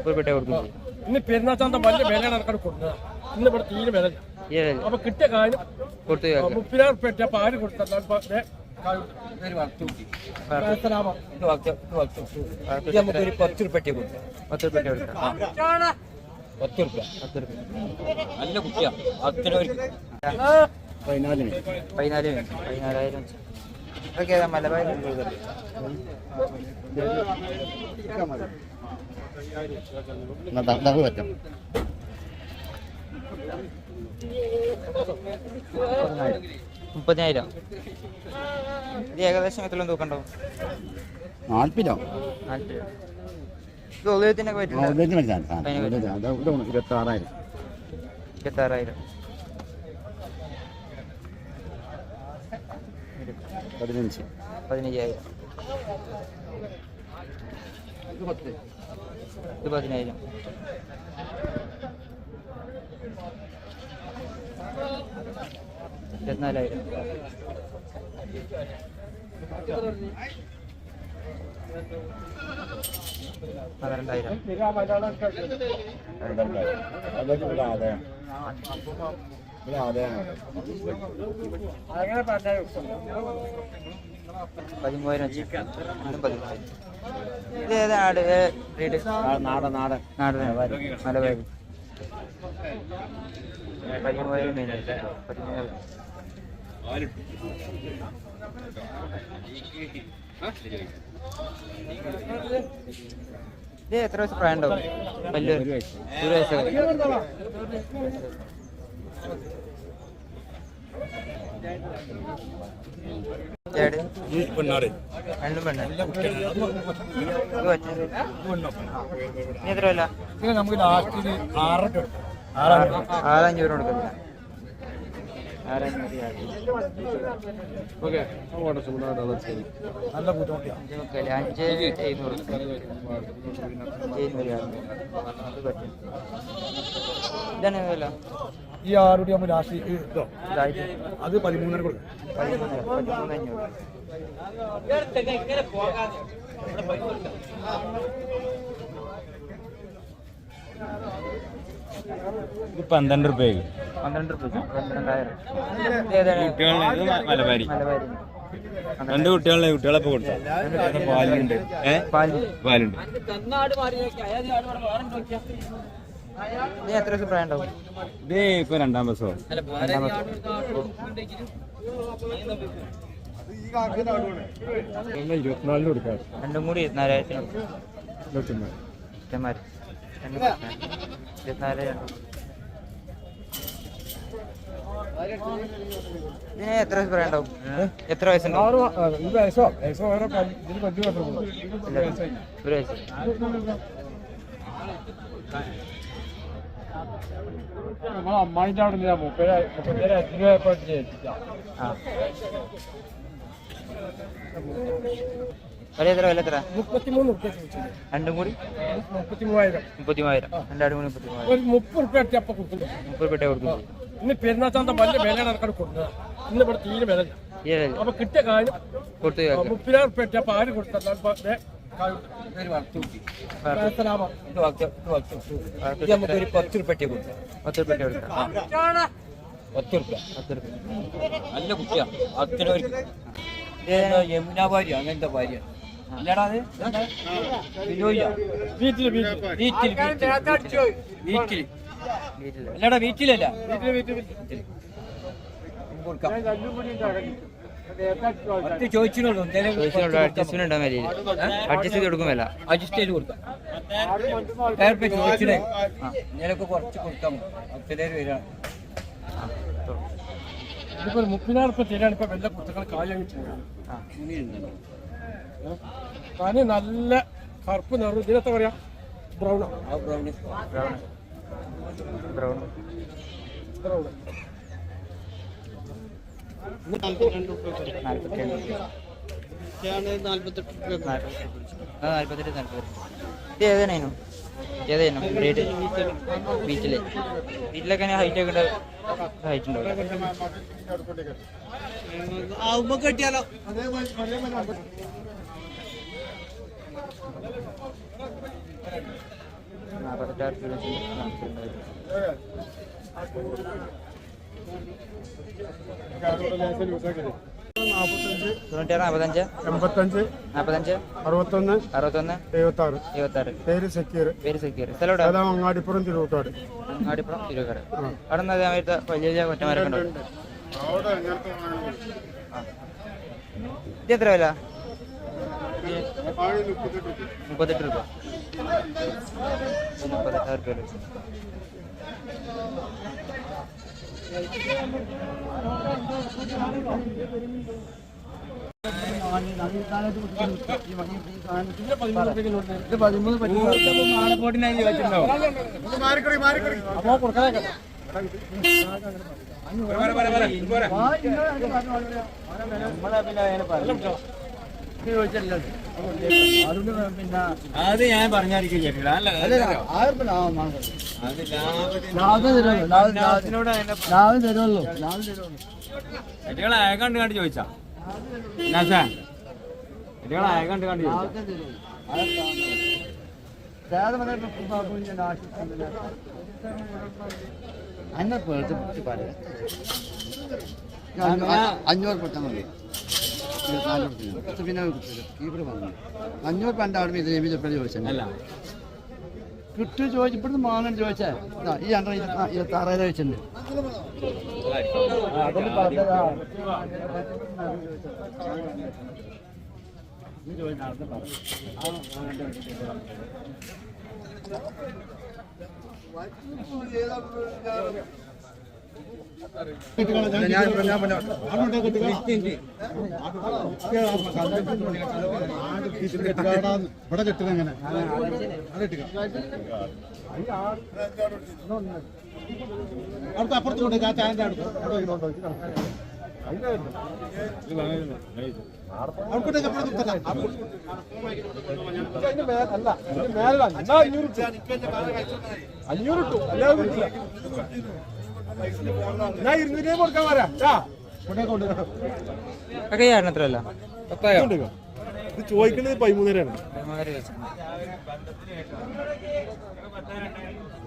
30 കൊടുക്കും. ഇന്ന് പെരുന്നാച്ചാന്ത വലിയ വിലയാണ് ആൾക്കാർ കൊടുക്കുന്നത്. ഇന്ന് ഇവിടെ തീരെ വില അപ്പൊ കിട്ടിയ കാര്യം കൊടുത്തു 30,000 റുപ്യ അപ്പൊ ആര് കൊടുത്താൽ നമുക്കൊരു 10 റുപ്യ കൊടുക്കാം. 10 റുപ്യ കൊടുക്കാം. 10 റുപ്യ നല്ല കുട്ടിയാ. 14,000. ഓക്കെ മലബാർ പറ്റും. 30,000. ഇത് ഏകദേശം എത്ര തൂക്കണ്ടാവും? 40 ഇത് ഉദയത്തിനൊക്കെ പറ്റില്ല. 26,000. 15,000. 15,000. ഇത് 10,000. 24,000. 12,000. അങ്ങനെ പറഞ്ഞാൽ 13,000. ഇത് ഏതാണ് റേറ്റ്? നാടൻ മലബാർ 13,000 മെയിൻ. 13,000. ഇത് എത്ര വയസ്സ് പ്രായം ഉണ്ടാവും? 1 വയസ്സ്. രണ്ടും പെണ്ണ. എത്ര വില? നമുക്ക് ലാസ്റ്റ് 6,500 കൊടുക്കുന്നില്ല. 6,500. നല്ല ബുദ്ധിമുട്ടിയാണ്. 5,700. ഇതാണ് വില. ഈ 6 രൂപ നമ്മൾ ലാസ്റ്റ് ഇതോ അത് 13,000 കൊടുക്കും. 13,500. ഇത് 12 റുപ്യക്ക്. 12,000. മലബാരി 2 കുട്ടികളെപ്പോ കൊടുത്താൽ പാലുണ്ട്. പാലുണ്ട്. ഇത് എത്ര ദിവസം പ്രായം ഉണ്ടാവും? ഇത് ഇപ്പൊ 2-ാം ദിവസം. രണ്ടും കൂടി 24,000. 24,000. ഇതിന് എത്ര വയസ്സ് പ്രായം ഉണ്ടാവും? എത്ര വയസ്സുണ്ടാവും? 1 വയസ്സ്. 1 വയസ്സ്. അമ്മായിന്റെ അവിടെ 33,000. എത്ര? 33 റുപ്യ ചോദിച്ചു. രണ്ടും കൂടി 33,000. 30,000. രണ്ടാടും കൂടി 30,000. ഒരു 30 റുപ്യ അപ്പൊ കൊടുക്കും. 30 റുപ്യ കൊടുക്കും. ഇന്ന് പെരുന്നാച്ചാന്ത വലിയ വിലയാണ് ആൾക്കാർ കൊടുക്കുന്നത്. ഇന്ന് ഇവിടെ തീരെ വില അപ്പൊ കിട്ടിയ കാര്യം കൊടുത്തു 30,000 റുപ്യ അപ്പൊ ആര് കൊടുത്താൽ നമുക്കൊരു 10 റുപ്യ കൊടുക്കാം. 10 റുപ്യ കൊടുക്കാം. 10 റുപ്യ നല്ല കുട്ടിയാ. യമുന ഭാര്യ അങ്ങനത്തെ ഭാര്യ ഇല്ലടാ. അത് അല്ലടാ വീട്ടിലല്ല. ചോദിച്ചിട്ടുള്ളൂ. അഡ്ജസ്റ്റ്മെന്റ് ഉണ്ടാകും. അഡ്ജസ്റ്റ് ചെയ്ത് കൊടുക്കും. വില അഡ്ജസ്റ്റ് ചെയ്ത് കൊടുക്കാം. ചോദിച്ചിട്ടേ നിനക്ക് കുറച്ച് കൊടുക്കാം. 10,000 വരാണ്. ഇതിപ്പോ 30,000 റുപ്യ തരാണ്. ഇപ്പൊ വല്ല കുട്ടികൾ കാര്യം കാര്യം നല്ല കറുപ്പ് നിറം. ഇതിനെന്താ പറയാ? ബ്രൗൺ. ഏതായിരുന്നു റേറ്റ്? വീട്ടിലൊക്കെ ഹൈറ്റ് ഒക്കെ ഹൈറ്റ് ഉണ്ടാവും. കെട്ടിയാലോ? തൊണ്ണൂറ്റാറ് 45 45 61 76 പേര് സക്കീർ. സ്ഥലം അങ്ങാടിപ്പുറം തിരുവോട്ടാട്. അവിടെ നിന്ന് അതേമാതിരി വലിയ വലിയ കൊറ്റന്മാരൊക്കെ ഉണ്ടോ? ഇത് എത്ര വില? 38 രൂപ. 36 രൂപ. അത് ഞാൻ പറഞ്ഞായിരിക്കും കണ്ടു കണ്ട് ചോദിച്ചാ കണ്ട് കണ്ട് അഞ്ഞൂറ് പെട്ടെന്ന് മതി. പിന്നെ കീപ്പർ പറഞ്ഞു 500 രണ്ടാളും ഇത് എപ്പോഴും ചോദിച്ചല്ല കിട്ടു ചോദിച്ചു. ഇവിടുന്ന് മാങ്ങാൻ ചോദിച്ചാൽ ഈ 26,000 വെച്ചിട്ടുണ്ട്. ഇവിടെ കെട്ടുന്നെങ്ങനെ അടുത്ത് അപ്പുറത്ത് കൊണ്ട് ആ ചായന്റെ അടുത്ത് ചോദിക്കുന്നത് 13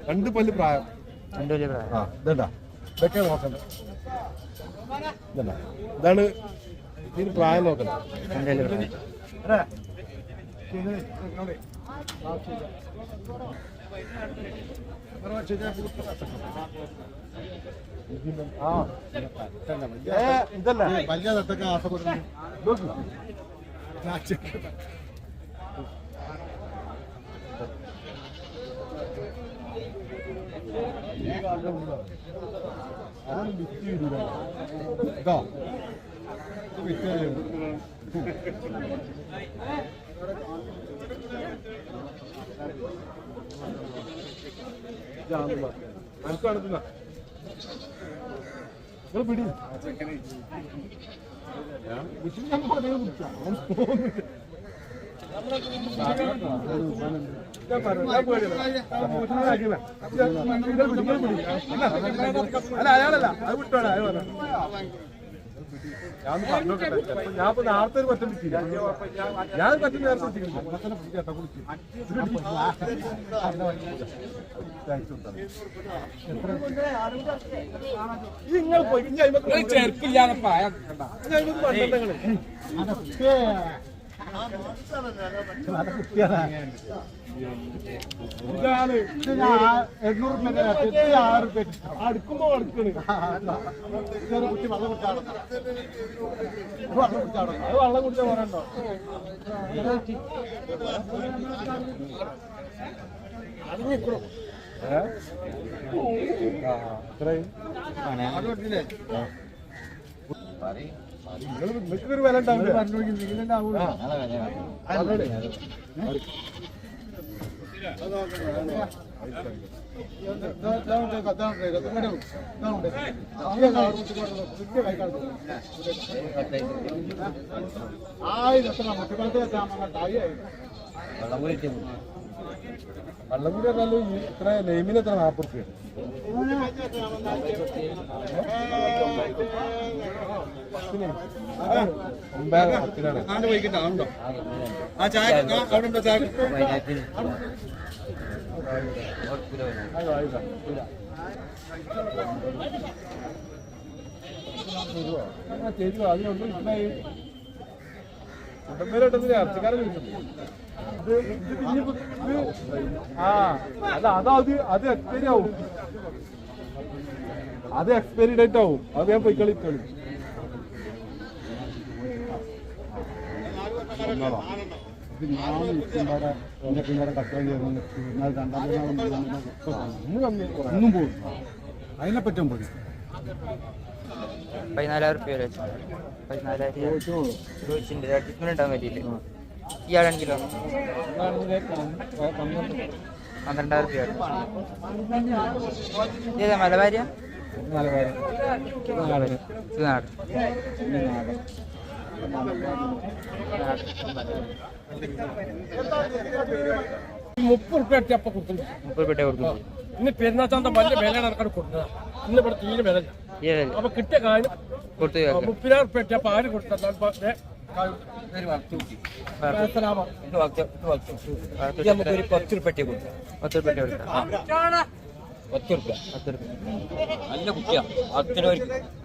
2 പല്ല് പ്രായം. ഇതൊക്കെ നോക്കണ്ട. ഇതാണ് ഇതിന് പ്രായം നോക്കണ്ട. ഇതല്ല വലിയ തട്ടൊക്കെ ആസപ്പെടുന്നു. പിടി അല്ല അയാളല്ല അത് വിട്ടോളെ. ഞാൻ പറഞ്ഞോട്ടെ. ഞാൻ ഇപ്പൊ നേരത്തെ ഒരു പറ്റം വിറ്റില്ല. ഞാൻ പറ്റും നേരത്തെ നിങ്ങൾ പോയി ചെറുപ്പില്ലാതെ ഇതാണ് 800 അടുക്കുമ്പോ അടുക്കണ്. കുട്ടി വെള്ളം കുടിച്ചാടോ? അത് വെള്ളം കുടിച്ചാൽ പറയണ്ടോ? അത് നിൽക്കണോ? ഇത്രയും നിങ്ങൾക്കൊരു വില ഉണ്ടാവില്ല. വള്ളംകൂടി പറഞ്ഞാലും ഇത്ര നെയ്മിന് എത്ര 40 രൂപ. ആ ചായ അവിടെ ഉണ്ടോ? ചായ തരുവോ അതിനൊന്നും ഇഷ്ടമായി ഉടമ്പേരട്ടത്തിന് ഇറച്ചിക്കാരൻ അത് എക്സ്പയറി ആവും അത് എക്സ്പയറി ഡേറ്റ് ആവും അത് ഞാൻ പോയി കളിക്കളി ഒന്നും പോകും അതിനെ പറ്റും പോയി 14,000 റുപ്യ വരെ 14,000 ചോദിച്ചിട്ടുണ്ട് അഡ്ജസ്റ്റ്മെന്റ് ഉണ്ടാകാൻ പറ്റിയില്ലേ ഇയാളാണെങ്കിലോ 12,000 റുപ്യ ഏതാ മലബാരിയ നാട് 30 റുപ്യ അപ്പൊ കൊടുക്കുന്നു 30 റുപ്യ കൊടുക്കും ഇന്ന് പെരുന്നാച്ചാന്ത വലിയ വിലയാണ് ആൾക്കാർ കൊടുക്കുന്നത് ഇന്ന് ഇവിടെ തീരെ വില അപ്പൊ കിട്ടിയ കാര്യം കൊടുത്തു 30,000 റുപ്യ അപ്പൊ ആര് കൊടുത്താൽ 10 റുപ്യ കൊടുക്കാം 10 റുപ്യ കൊടുക്കാം 10 റുപ്യ നല്ല കുട്ടിയാ 10 രൂപ